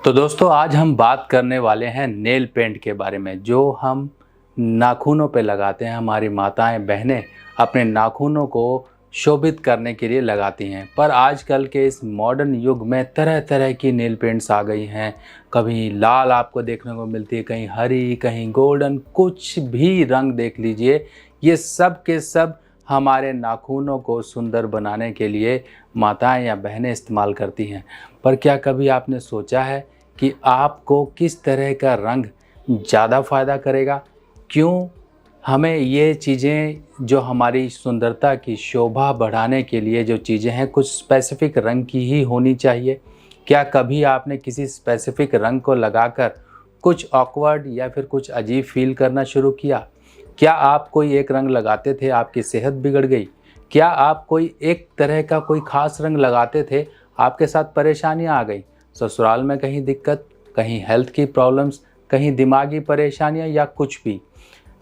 तो दोस्तों आज हम बात करने वाले हैं नेल पेंट के बारे में जो हम नाखूनों पे लगाते हैं। हमारी माताएं बहनें अपने नाखूनों को शोभित करने के लिए लगाती हैं। पर आजकल के इस मॉडर्न युग में तरह तरह की नेल पेंट्स आ गई हैं। कभी लाल आपको देखने को मिलती है, कहीं हरी, कहीं गोल्डन, कुछ भी रंग देख लीजिए। ये सब के सब हमारे नाखूनों को सुंदर बनाने के लिए माताएं या बहनें इस्तेमाल करती हैं। पर क्या कभी आपने सोचा है कि आपको किस तरह का रंग ज़्यादा फ़ायदा करेगा? क्यों हमें ये चीज़ें जो हमारी सुंदरता की शोभा बढ़ाने के लिए जो चीज़ें हैं कुछ स्पेसिफ़िक रंग की ही होनी चाहिए? क्या कभी आपने किसी स्पेसिफ़िक रंग को लगाकर कुछ ऑकवर्ड या फिर कुछ अजीब फ़ील करना शुरू किया? क्या आप कोई एक रंग लगाते थे, आपकी सेहत बिगड़ गई? क्या आप कोई एक तरह का कोई ख़ास रंग लगाते थे, आपके साथ परेशानियाँ आ गई? ससुराल में कहीं दिक्कत, कहीं हेल्थ की प्रॉब्लम्स, कहीं दिमागी परेशानियाँ या कुछ भी?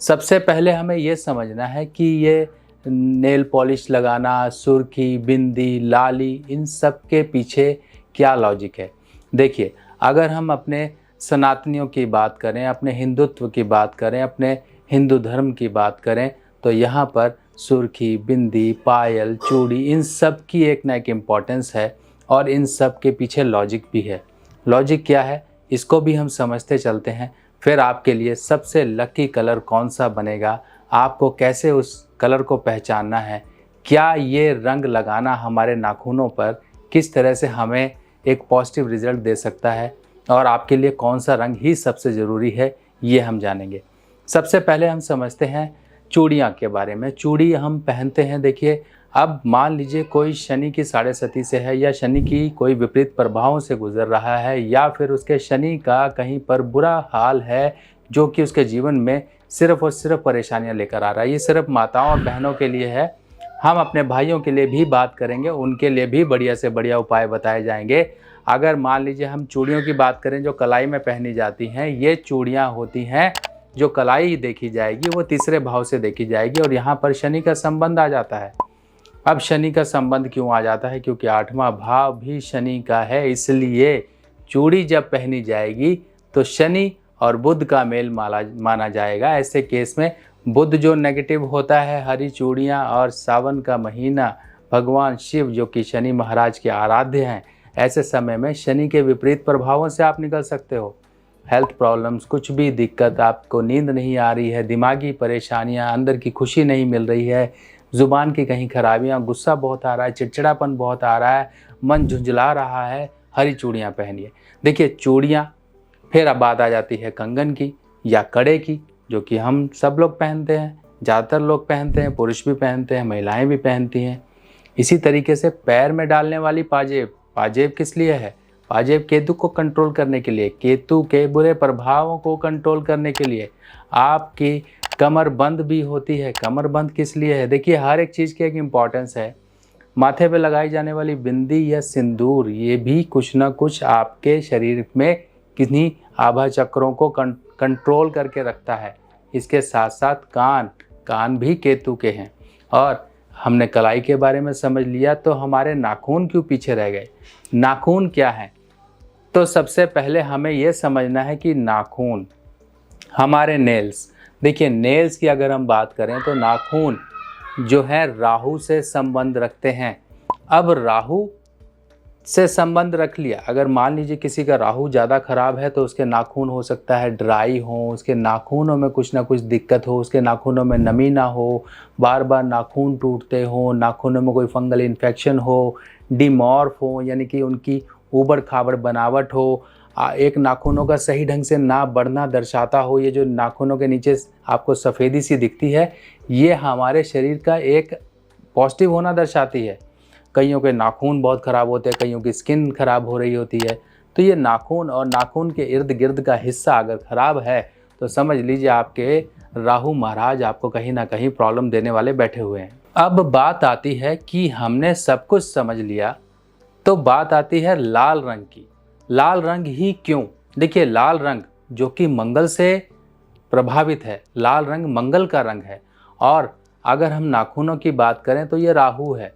सबसे पहले हमें ये समझना है कि ये नेल पॉलिश लगाना, सुर्खी, बिंदी, लाली, इन सब के पीछे क्या लॉजिक है। देखिए, अगर हम अपने सनातनियों की बात करें, अपने हिंदुत्व की बात करें, अपने हिंदू धर्म की बात करें, तो यहाँ पर सुर्खी, बिंदी, पायल, चूड़ी, इन सब की एक ना एक इम्पॉर्टेंस है और इन सब के पीछे लॉजिक भी है। लॉजिक क्या है, इसको भी हम समझते चलते हैं। फिर आपके लिए सबसे लकी कलर कौन सा बनेगा, आपको कैसे उस कलर को पहचानना है, क्या ये रंग लगाना हमारे नाखूनों पर किस तरह से हमें एक पॉजिटिव रिज़ल्ट दे सकता है और आपके लिए कौन सा रंग ही सबसे ज़रूरी है, ये हम जानेंगे। सबसे पहले हम समझते हैं चूड़ियाँ के बारे में। चूड़ी हम पहनते हैं, देखिए अब मान लीजिए कोई शनि की साढ़े सती से है या शनि की कोई विपरीत प्रभावों से गुजर रहा है या फिर उसके शनि का कहीं पर बुरा हाल है जो कि उसके जीवन में सिर्फ़ और सिर्फ परेशानियां लेकर आ रहा है। ये सिर्फ माताओं और बहनों के लिए है। हम अपने भाइयों के लिए भी बात करेंगे, उनके लिए भी बढ़िया से बढ़िया उपाय बताए जाएंगे। अगर मान लीजिए हम चूड़ियों की बात करें जो कलाई में पहनी जाती हैं, ये चूड़ियाँ होती हैं जो कलाई देखी जाएगी वो तीसरे भाव से देखी जाएगी और यहाँ पर शनि का संबंध आ जाता है। अब शनि का संबंध क्यों आ जाता है? क्योंकि 8वां भाव भी शनि का है, इसलिए चूड़ी जब पहनी जाएगी तो शनि और बुध का मेल माना जाएगा। ऐसे केस में बुध जो नेगेटिव होता है, हरी चूड़ियाँ और सावन का महीना, भगवान शिव जो कि शनि महाराज के आराध्य हैं, ऐसे समय में शनि के विपरीत प्रभावों से आप निकल सकते हो। हेल्थ प्रॉब्लम्स, कुछ भी दिक्कत, आपको नींद नहीं आ रही है, दिमागी परेशानियां, अंदर की खुशी नहीं मिल रही है, ज़ुबान की कहीं खराबियां, गुस्सा बहुत आ रहा है, चिड़चिड़ापन बहुत आ रहा है, मन झुंझला रहा है, हरी चूड़ियाँ पहनिए। देखिए चूड़ियाँ, फिर अब बात आ जाती है कंगन की या कड़े की, जो कि हम सब लोग पहनते हैं, ज़्यादातर लोग पहनते हैं, पुरुष भी पहनते हैं, महिलाएँ भी पहनती हैं। इसी तरीके से पैर में डालने वाली पाजेब, पाजेब किस लिए है? पाजेब केतु को कंट्रोल करने के लिए, केतु के बुरे प्रभावों को कंट्रोल करने के लिए। आपकी कमर बंद भी होती है, कमर बंद किस लिए है? देखिए हर एक चीज़ की एक इम्पॉर्टेंस है। माथे पे लगाई जाने वाली बिंदी या सिंदूर, ये भी कुछ ना कुछ आपके शरीर में किन्हीं आभा चक्रों को कंट्रोल करके रखता है। इसके साथ साथ कान, कान भी केतु के हैं। और हमने कलाई के बारे में समझ लिया, तो हमारे नाखून क्यों पीछे रह गए? नाखून क्या है? तो सबसे पहले हमें यह समझना है कि नाखून, हमारे नेल्स, देखिए नेल्स की अगर हम बात करें तो नाखून जो है राहु से संबंध रखते हैं। अब राहु से संबंध रख लिया, अगर मान लीजिए किसी का राहु ज़्यादा खराब है तो उसके नाखून हो सकता है ड्राई हो, उसके नाखूनों में कुछ ना कुछ दिक्कत हो, उसके नाखूनों में नमी ना हो, बार बार नाखून टूटते हो, नाखूनों में कोई फंगल इन्फेक्शन हो, डिमॉर्फ हो यानी कि उनकी ऊबड़ खाबड़ बनावट हो, एक नाखूनों का सही ढंग से ना बढ़ना दर्शाता हो। ये जो नाखूनों के नीचे आपको सफ़ेदी सी दिखती है, ये हमारे शरीर का एक पॉजिटिव होना दर्शाती है। कईयों के नाखून बहुत ख़राब होते हैं, कईयों की स्किन ख़राब हो रही होती है। तो ये नाखून और नाखून के इर्द गिर्द का हिस्सा अगर ख़राब है तो समझ लीजिए आपके राहु महाराज आपको कहीं ना कहीं प्रॉब्लम देने वाले बैठे हुए हैं। अब बात आती है कि हमने सब कुछ समझ लिया, तो बात आती है लाल रंग की। लाल रंग ही क्यों? देखिए लाल रंग जो कि मंगल से प्रभावित है, लाल रंग मंगल का रंग है। और अगर हम नाखूनों की बात करें तो ये राहु है।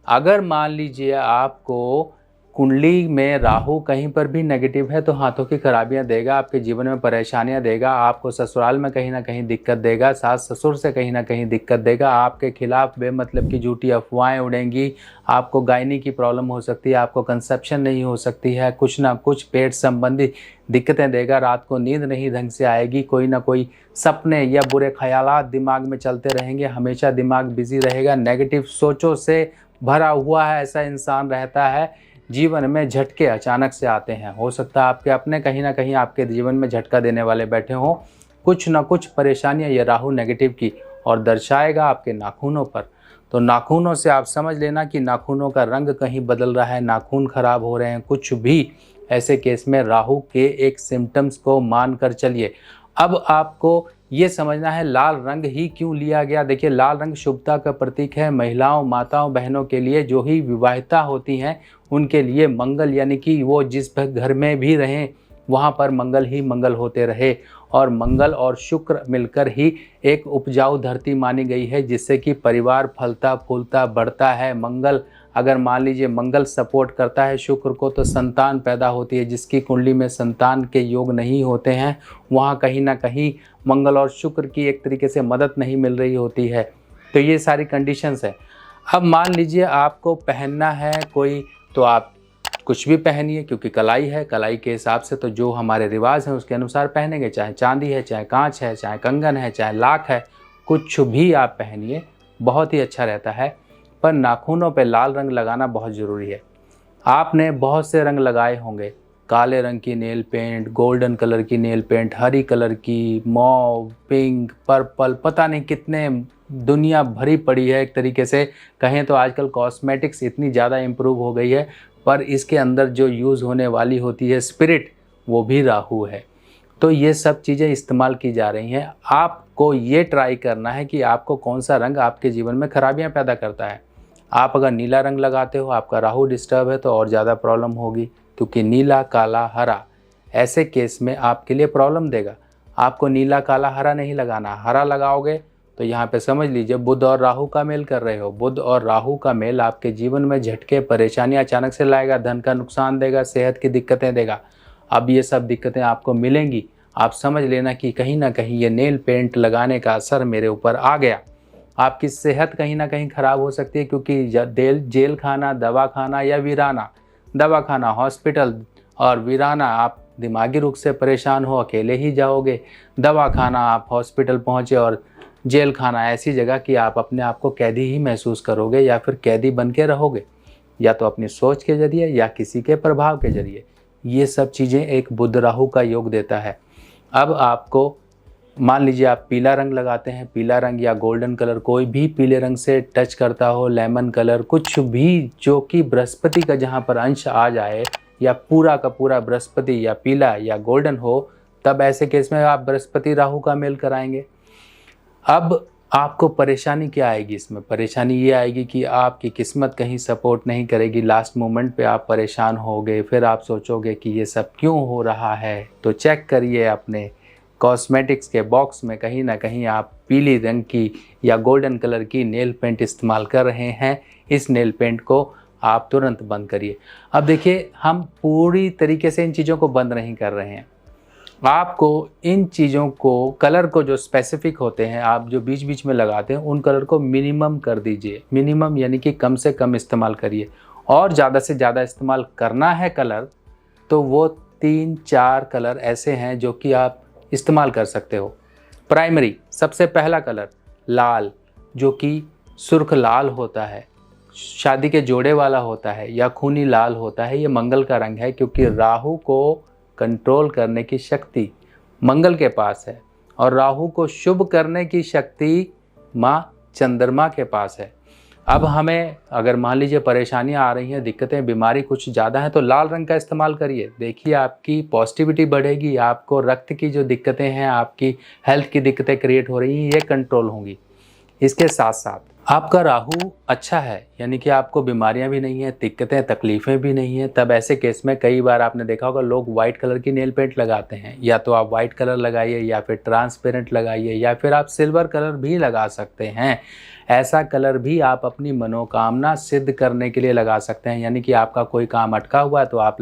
अगर मान लीजिए आपको कुंडली में राहु कहीं पर भी नेगेटिव है तो हाथों की खराबियां देगा, आपके जीवन में परेशानियां देगा, आपको ससुराल में कहीं ना कहीं दिक्कत देगा, सास ससुर से कहीं ना कहीं दिक्कत देगा, आपके खिलाफ बेमतलब की झूठी अफवाहें उड़ेंगी, आपको गायनी की प्रॉब्लम हो सकती है, आपको कंसेप्शन नहीं हो सकती है, कुछ ना कुछ पेट संबंधी दिक्कतें देगा, रात को नींद नहीं ढंग से आएगी, कोई ना कोई सपने या बुरे ख्यालात दिमाग में चलते रहेंगे, हमेशा दिमाग बिजी रहेगा, नेगेटिव सोचों से भरा हुआ है ऐसा इंसान रहता है। जीवन में झटके अचानक से आते हैं, हो सकता है आपके अपने कहीं ना कहीं आपके जीवन में झटका देने वाले बैठे हों, कुछ ना कुछ परेशानियां ये राहु नेगेटिव की और दर्शाएगा आपके नाखूनों पर। तो नाखूनों से आप समझ लेना कि नाखूनों का रंग कहीं बदल रहा है, नाखून खराब हो रहे हैं, कुछ भी ऐसे केस में राहु के एक सिम्टम्स को मान कर चलिए। अब आपको ये समझना है लाल रंग ही क्यों लिया गया। देखिए, लाल रंग शुभता का प्रतीक है। महिलाओं, माताओं, बहनों के लिए, जो ही विवाहिता होती हैं उनके लिए मंगल, यानी कि वो जिस घर में भी रहें वहाँ पर मंगल ही मंगल होते रहे। और मंगल और शुक्र मिलकर ही एक उपजाऊ धरती मानी गई है, जिससे कि परिवार फलता फूलता बढ़ता है। मंगल, अगर मान लीजिए मंगल सपोर्ट करता है शुक्र को, तो संतान पैदा होती है। जिसकी कुंडली में संतान के योग नहीं होते हैं वहाँ कहीं ना कहीं मंगल और शुक्र की एक तरीके से मदद नहीं मिल रही होती है। तो ये सारी कंडीशंस है। अब मान लीजिए आपको पहनना है कोई, तो आप कुछ भी पहनिए, क्योंकि कलाई है, कलाई के हिसाब से तो जो हमारे रिवाज हैं उसके अनुसार पहनेंगे। चाहे चांदी है, चाहे कांच है, चाहे कंगन है, चाहे लाख है, कुछ भी आप पहनिए, बहुत ही अच्छा रहता है। पर नाखूनों पे लाल रंग लगाना बहुत ज़रूरी है। आपने बहुत से रंग लगाए होंगे, काले रंग की नेल पेंट, गोल्डन कलर की नेल पेंट, हरी कलर की, मॉव, पिंक, पर्पल, पता नहीं कितने दुनिया भरी पड़ी है। एक तरीके से कहें तो आजकल कॉस्मेटिक्स इतनी ज़्यादा इम्प्रूव हो गई है, पर इसके अंदर जो यूज़ होने वाली होती है स्पिरिट, वो भी राहु है। तो ये सब चीज़ें इस्तेमाल की जा रही हैं। आपको ये ट्राई करना है कि आपको कौन सा रंग आपके जीवन में खराबियां पैदा करता है। आप अगर नीला रंग लगाते हो, आपका राहु डिस्टर्ब है, तो और ज़्यादा प्रॉब्लम होगी, क्योंकि नीला, काला, हरा ऐसे केस में आपके लिए प्रॉब्लम देगा। आपको नीला, काला, हरा नहीं लगाना। हरा लगाओगे तो यहाँ पे समझ लीजिए बुध और राहु का मेल कर रहे हो। बुध और राहु का मेल आपके जीवन में झटके, परेशानियां अचानक से लाएगा, धन का नुकसान देगा, सेहत की दिक्कतें देगा। अब ये सब दिक्कतें आपको मिलेंगी, आप समझ लेना कि कहीं ना कहीं ये नेल पेंट लगाने का असर मेरे ऊपर आ गया। आपकी सेहत कहीं ना कहीं ख़राब हो सकती है, क्योंकि जेल खाना, दवा खाना या वीराना, दवा खाना, हॉस्पिटल, और वीराना आप दिमागी रूप से परेशान हो, अकेले ही जाओगे। दवा खाना, आप हॉस्पिटल पहुँचे, और जेल खाना ऐसी जगह कि आप अपने आप को कैदी ही महसूस करोगे, या फिर कैदी बन के रहोगे, या तो अपनी सोच के जरिए या किसी के प्रभाव के जरिए। ये सब चीज़ें एक बुध राहु का योग देता है। अब आपको मान लीजिए आप पीला रंग लगाते हैं, पीला रंग या गोल्डन कलर, कोई भी पीले रंग से टच करता हो, लेमन कलर, कुछ भी जो कि बृहस्पति का जहाँ पर अंश आ जाए, या पूरा का पूरा बृहस्पति या पीला या गोल्डन हो, तब ऐसे केस में आप बृहस्पति राहु का मेल कराएंगे। अब आपको परेशानी क्या आएगी इसमें? परेशानी ये आएगी कि आपकी किस्मत कहीं सपोर्ट नहीं करेगी, लास्ट मोमेंट पे आप परेशान होगे, फिर आप सोचोगे कि ये सब क्यों हो रहा है। तो चेक करिए अपने कॉस्मेटिक्स के बॉक्स में, कहीं ना कहीं आप पीली रंग की या गोल्डन कलर की नेल पेंट इस्तेमाल कर रहे हैं। इस नेल पेंट को आप तुरंत बंद करिए। अब देखिए, हम पूरी तरीके से इन चीज़ों को बंद नहीं कर रहे हैं। आपको इन चीज़ों को, कलर को जो स्पेसिफिक होते हैं, आप जो बीच बीच में लगाते हैं, उन कलर को मिनिमम कर दीजिए। मिनिमम यानी कि कम से कम इस्तेमाल करिए। और ज़्यादा से ज़्यादा इस्तेमाल करना है कलर, तो वो 3-4 कलर ऐसे हैं जो कि आप इस्तेमाल कर सकते हो। प्राइमरी, सबसे पहला कलर लाल, जो कि सुर्ख लाल होता है, शादी के जोड़े वाला होता है, या खूनी लाल होता है। ये मंगल का रंग है, क्योंकि राहु को कंट्रोल करने की शक्ति मंगल के पास है, और राहु को शुभ करने की शक्ति माँ चंद्रमा के पास है। अब हमें अगर मान लीजिए परेशानियां आ रही हैं, दिक्कतें, बीमारी कुछ ज़्यादा है, तो लाल रंग का इस्तेमाल करिए। देखिए, आपकी पॉजिटिविटी बढ़ेगी, आपको रक्त की जो दिक्कतें हैं, आपकी हेल्थ की दिक्कतें क्रिएट हो रही हैं, ये कंट्रोल होंगी। इसके साथ साथ आपका राहु अच्छा है, यानी कि आपको बीमारियां भी नहीं है, दिक्कतें तकलीफ़ें भी नहीं है। तब ऐसे केस में कई बार आपने देखा होगा लोग वाइट कलर की नेल पेंट लगाते हैं। या तो आप वाइट कलर लगाइए, या फिर ट्रांसपेरेंट लगाइए, या फिर आप सिल्वर कलर भी लगा सकते हैं। ऐसा कलर भी आप अपनी मनोकामना सिद्ध करने के लिए लगा सकते हैं। यानी कि आपका कोई काम अटका हुआ है तो आप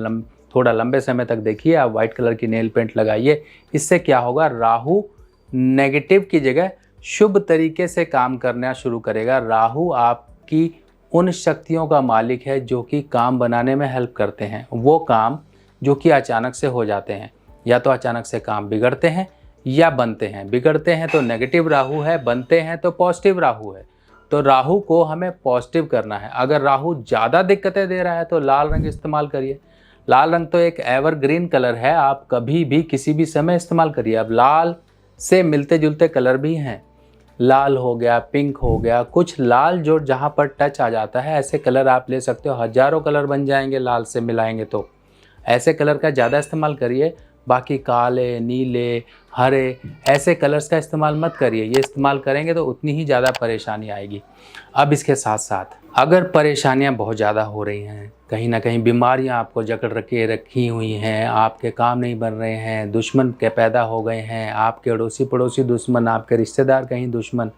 थोड़ा लंबे समय तक देखिए, आप वाइट कलर की नेल पेंट लगाइए। इससे क्या होगा, राहु नेगेटिव की जगह शुभ तरीके से काम करना शुरू करेगा। राहु आपकी उन शक्तियों का मालिक है जो कि काम बनाने में हेल्प करते हैं। वो काम जो कि अचानक से हो जाते हैं, या तो अचानक से काम बिगड़ते हैं या बनते हैं। बिगड़ते हैं तो नेगेटिव राहु है, बनते हैं तो पॉजिटिव राहु है। तो राहु को हमें पॉजिटिव करना है। अगर राहु ज़्यादा दिक्कतें दे रहा है तो लाल रंग इस्तेमाल करिए। लाल रंग तो एक एवरग्रीन कलर है, आप कभी भी किसी भी समय इस्तेमाल करिए। अब लाल से मिलते जुलते कलर भी हैं, लाल हो गया, पिंक हो गया, कुछ लाल जो जहाँ पर टच आ जाता है ऐसे कलर आप ले सकते हो। हजारों कलर बन जाएंगे लाल से मिलाएंगे तो ऐसे कलर का ज़्यादा इस्तेमाल करिए। बाकी काले, नीले, हरे ऐसे कलर्स का इस्तेमाल मत करिए। ये इस्तेमाल करेंगे तो उतनी ही ज़्यादा परेशानी आएगी। अब इसके साथ साथ अगर परेशानियां बहुत ज़्यादा हो रही हैं, कहीं ना कहीं बीमारियां आपको जकड़ रखी हुई हैं, आपके काम नहीं बन रहे हैं, दुश्मन के पैदा हो गए हैं, आपके अड़ोसी पड़ोसी दुश्मन, आपके रिश्तेदार कहीं दुश्मन,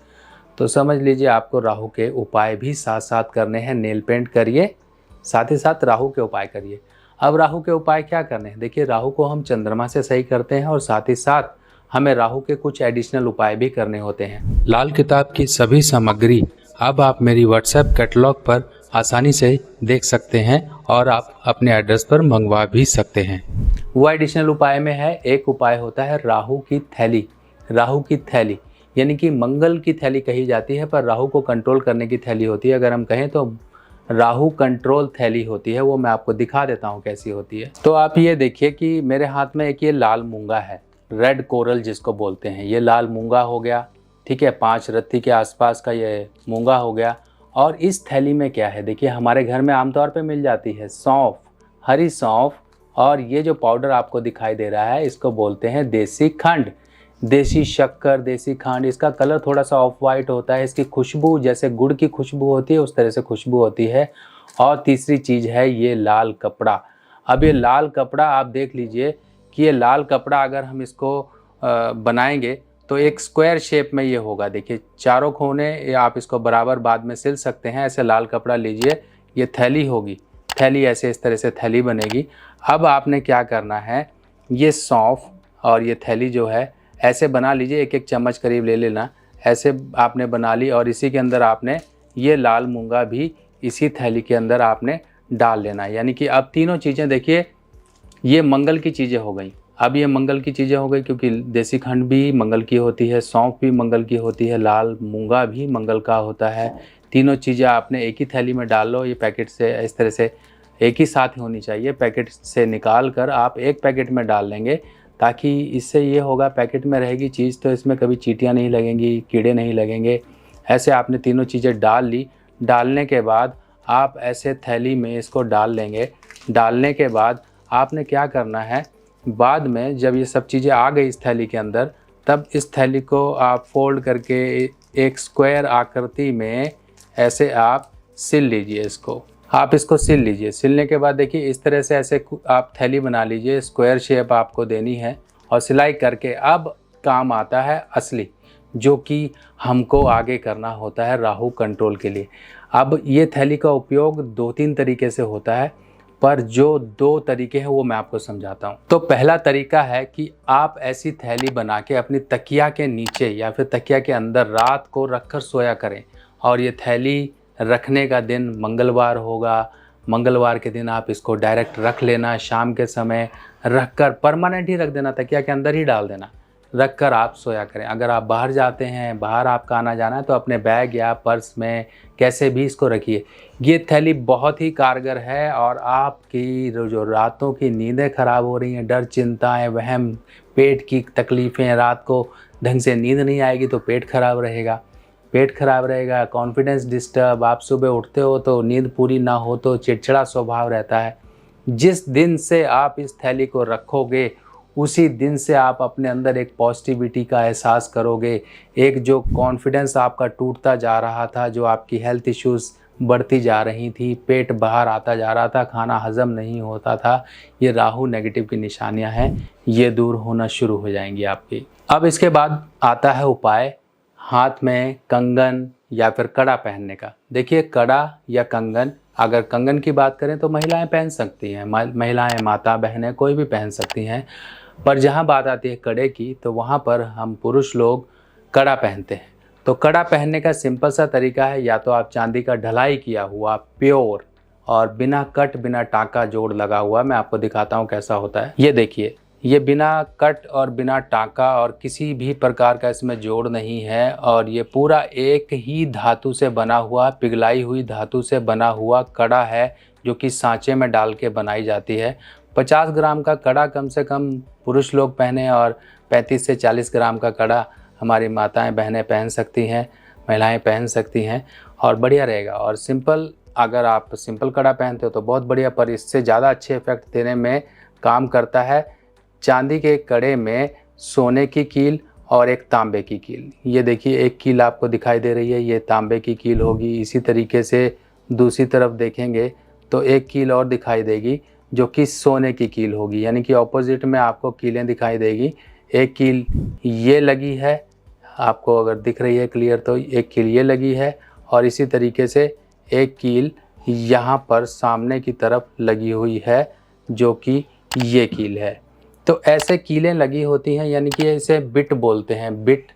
तो समझ लीजिए आपको राहु के उपाय भी साथ साथ करने हैं। नेल पेंट करिए, साथ ही साथ राहु के उपाय करिए। अब राहु के उपाय क्या करने हैं, देखिए राहु को हम चंद्रमा से सही करते हैं और साथ ही साथ हमें राहु के कुछ एडिशनल उपाय भी करने होते हैं। लाल किताब की सभी सामग्री अब आप मेरी व्हाट्सएप कैटलॉग पर आसानी से देख सकते हैं और आप अपने एड्रेस पर मंगवा भी सकते हैं। वो एडिशनल उपाय में है, एक उपाय होता है राहु की थैली। राहु की थैली यानी कि मंगल की थैली कही जाती है, पर राहु को कंट्रोल करने की थैली होती है। अगर हम कहें तो राहु कंट्रोल थैली होती है। वो मैं आपको दिखा देता हूँ कैसी होती है। तो आप ये देखिए कि मेरे हाथ में एक ये लाल मूंगा है, रेड कोरल जिसको बोलते हैं। ये लाल मूंगा हो गया, ठीक है, 5 रत्ती के आसपास का ये मूंगा हो गया। और इस थैली में क्या है, देखिए हमारे घर में आमतौर पे मिल जाती है सौंफ, हरी सौंफ, और ये जो पाउडर आपको दिखाई दे रहा है इसको बोलते हैं देसी खंड, देसी शक्कर, देसी खंड। इसका कलर थोड़ा सा ऑफ वाइट होता है। इसकी खुशबू जैसे गुड़ की खुशबू होती है उस तरह से खुशबू होती है। और तीसरी चीज़ है ये लाल कपड़ा। अब ये लाल कपड़ा आप देख लीजिए कि ये लाल कपड़ा अगर हम इसको बनाएंगे तो एक स्क्वायर शेप में ये होगा। देखिए चारों कोने आप इसको बराबर बाद में सिल सकते हैं। ऐसे लाल कपड़ा लीजिए, ये थैली होगी, थैली ऐसे इस तरह से थैली बनेगी। अब आपने क्या करना है, ये सौंफ और ये थैली जो है ऐसे बना लीजिए, एक एक चम्मच करीब ले लेना। ऐसे आपने बना ली और इसी के अंदर आपने ये लाल मूंगा भी इसी थैली के अंदर आपने डाल लेना। यानी कि अब तीनों चीज़ें देखिए ये मंगल की चीज़ें हो गई। अब ये मंगल की चीज़ें हो गई क्योंकि देसी खंड भी मंगल की होती है, सौंफ भी मंगल की होती है, लाल मूंगा भी मंगल का होता है। तीनों चीज़ें आपने एक ही थैली में डाल लो। ये पैकेट से इस तरह से एक ही साथ होनी चाहिए। पैकेट से निकाल कर आप एक पैकेट में डाल लेंगे, ताकि इससे ये होगा पैकेट में रहेगी चीज़ तो इसमें कभी चींटियाँ नहीं लगेंगी, कीड़े नहीं लगेंगे। ऐसे आपने तीनों चीज़ें डाल ली। डालने के बाद आप ऐसे थैली में इसको डाल लेंगे। डालने के बाद आपने क्या करना है, बाद में जब ये सब चीज़ें आ गई इस थैली के अंदर, तब इस थैली को आप फोल्ड करके एक स्क्वायर आकृति में ऐसे आप सिल लीजिए। इसको आप इसको सिल लीजिए। सिलने के बाद देखिए इस तरह से ऐसे आप थैली बना लीजिए, स्क्वायर शेप आपको देनी है और सिलाई करके। अब काम आता है असली, जो कि हमको आगे करना होता है राहु कंट्रोल के लिए। अब ये थैली का उपयोग 2-3 तरीके से होता है, पर जो 2 तरीके हैं वो मैं आपको समझाता हूँ। तो पहला तरीका है कि आप ऐसी थैली बना के अपनी तकिया के नीचे या फिर तकिया के अंदर रात को रखकर सोया करें। और ये थैली रखने का दिन मंगलवार होगा। मंगलवार के दिन आप इसको डायरेक्ट रख लेना, शाम के समय रख कर परमानेंट ही रख देना, तकिया के अंदर ही डाल देना, रख कर आप सोया करें। अगर आप बाहर जाते हैं, बाहर आपका आना जाना है, तो अपने बैग या पर्स में कैसे भी इसको रखिए। ये थैली बहुत ही कारगर है और आपकी जो रातों की नींदें ख़राब हो रही हैं, डर, चिंताएं, वहम, पेट की तकलीफ़ें, रात को ढंग से नींद नहीं आएगी तो पेट खराब रहेगा। पेट खराब रहेगा, कॉन्फिडेंस डिस्टर्ब, आप सुबह उठते हो तो नींद पूरी ना हो तो चिड़चिड़ा स्वभाव रहता है। जिस दिन से आप इस थैली को रखोगे उसी दिन से आप अपने अंदर एक पॉजिटिविटी का एहसास करोगे। एक जो कॉन्फिडेंस आपका टूटता जा रहा था, जो आपकी हेल्थ इश्यूज़ बढ़ती जा रही थी, पेट बाहर आता जा रहा था, खाना हजम नहीं होता था, ये राहु नेगेटिव की निशानियां हैं, ये दूर होना शुरू हो जाएंगी आपकी। अब इसके बाद आता है उपाय। हाथ में कंगन या फिर कड़ा पहनने का। देखिए कड़ा या कंगन, अगर कंगन की बात करें तो महिलाएं पहन सकती हैं, महिलाएं, माता, बहनें कोई भी पहन सकती हैं। पर जहाँ बात आती है कड़े की तो वहाँ पर हम पुरुष लोग कड़ा पहनते हैं। तो कड़ा पहनने का सिंपल सा तरीका है, या तो आप चांदी का ढलाई किया हुआ प्योर और बिना कट बिना टाँका जोड़ लगा हुआ, मैं आपको दिखाता हूँ कैसा होता है। ये देखिए, ये बिना कट और बिना टाँका और किसी भी प्रकार का इसमें जोड़ नहीं है, और ये पूरा एक ही धातु से बना हुआ, पिघलाई हुई धातु से बना हुआ कड़ा है, जो कि सांचे में डाल के बनाई जाती है। 50 ग्राम का कड़ा कम से कम पुरुष लोग पहने और 35 से 40 ग्राम का कड़ा हमारी माताएं, बहनें पहन सकती हैं, महिलाएं पहन सकती हैं और बढ़िया रहेगा। और सिंपल, अगर आप सिंपल कड़ा पहनते हो तो बहुत बढ़िया, पर इससे ज़्यादा अच्छे इफेक्ट देने में काम करता है चांदी के कड़े में सोने की कील और एक तांबे की कील। ये देखिए, एक कील आपको दिखाई दे रही है, ये तांबे की कील होगी। इसी तरीके से दूसरी तरफ देखेंगे तो एक कील और दिखाई देगी जो कि सोने की कील होगी, यानी कि ऑपोजिट में आपको कीलें दिखाई देगी। एक कील ये लगी है, आपको अगर दिख रही है क्लियर तो एक कील ये लगी है, और इसी तरीके से एक कील यहाँ पर सामने की तरफ लगी हुई है जो कि ये कील है। तो ऐसे कीलें लगी होती हैं, यानी कि इसे बिट बोलते हैं। बिट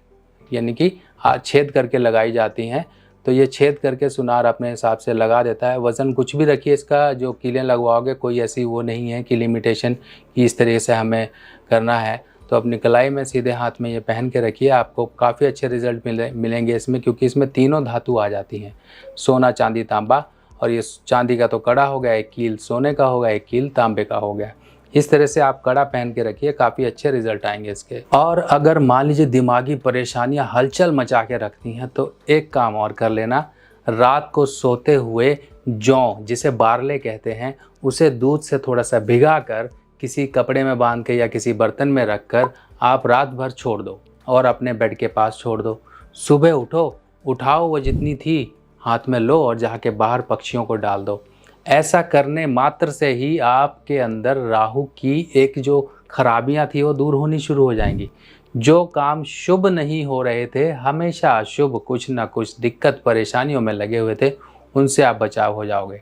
यानी कि छेद करके लगाई जाती हैं। तो ये छेद करके सुनार अपने हिसाब से लगा देता है। वज़न कुछ भी रखिए इसका, जो कीलें लगवाओगे कोई ऐसी वो नहीं है कि लिमिटेशन कि इस तरीके से हमें करना है। तो अपनी कलाई में सीधे हाथ में ये पहन के रखिए, आपको काफ़ी अच्छे रिज़ल्ट मिलेंगे इसमें, क्योंकि इसमें तीनों धातु आ जाती हैं, सोना, चांदी, तांबा। और ये चांदी का तो कड़ा हो गया, एक कील सोने का हो गया, एक कील तांबे का हो गया। इस तरह से आप कड़ा पहन के रखिए, काफ़ी अच्छे रिजल्ट आएंगे इसके। और अगर मान लीजिए दिमागी परेशानियां हलचल मचा के रखती हैं तो एक काम और कर लेना, रात को सोते हुए जौ, जिसे बारले कहते हैं, उसे दूध से थोड़ा सा भिगा कर किसी कपड़े में बांध के या किसी बर्तन में रख कर आप रात भर छोड़ दो और अपने बेड के पास छोड़ दो। सुबह उठाओ, वो जितनी थी हाथ में लो और जाके बाहर पक्षियों को डाल दो। ऐसा करने मात्र से ही आपके अंदर राहु की एक जो खराबियां थी वो दूर होनी शुरू हो जाएंगी। जो काम शुभ नहीं हो रहे थे, हमेशा अशुभ कुछ ना कुछ दिक्कत परेशानियों में लगे हुए थे, उनसे आप बचाव हो जाओगे।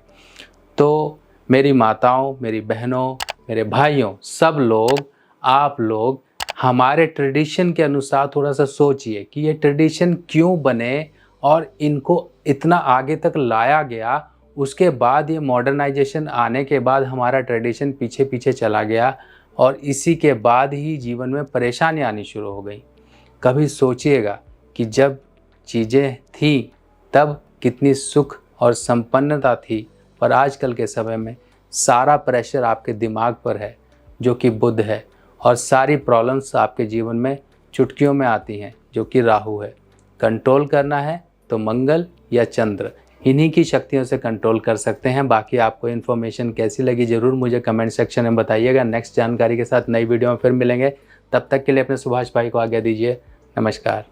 तो मेरी माताओं, मेरी बहनों, मेरे भाइयों, सब लोग, आप लोग हमारे ट्रेडिशन के अनुसार थोड़ा सा सोचिए कि ये ट्रेडिशन क्यों बने और इनको इतना आगे तक लाया गया। उसके बाद ये मॉडर्नाइजेशन आने के बाद हमारा ट्रेडिशन पीछे पीछे चला गया और इसी के बाद ही जीवन में परेशानी आनी शुरू हो गई। कभी सोचिएगा कि जब चीज़ें थी तब कितनी सुख और संपन्नता थी, पर आजकल के समय में सारा प्रेशर आपके दिमाग पर है जो कि बुध है, और सारी प्रॉब्लम्स आपके जीवन में चुटकियों में आती हैं जो कि राहु है। कंट्रोल करना है तो मंगल या चंद्र, इन्हीं की शक्तियों से कंट्रोल कर सकते हैं। बाकी आपको इन्फॉर्मेशन कैसी लगी ज़रूर मुझे कमेंट सेक्शन में बताइएगा। नेक्स्ट जानकारी के साथ नई वीडियो में फिर मिलेंगे, तब तक के लिए अपने सुभाष भाई को आज्ञा दीजिए। नमस्कार।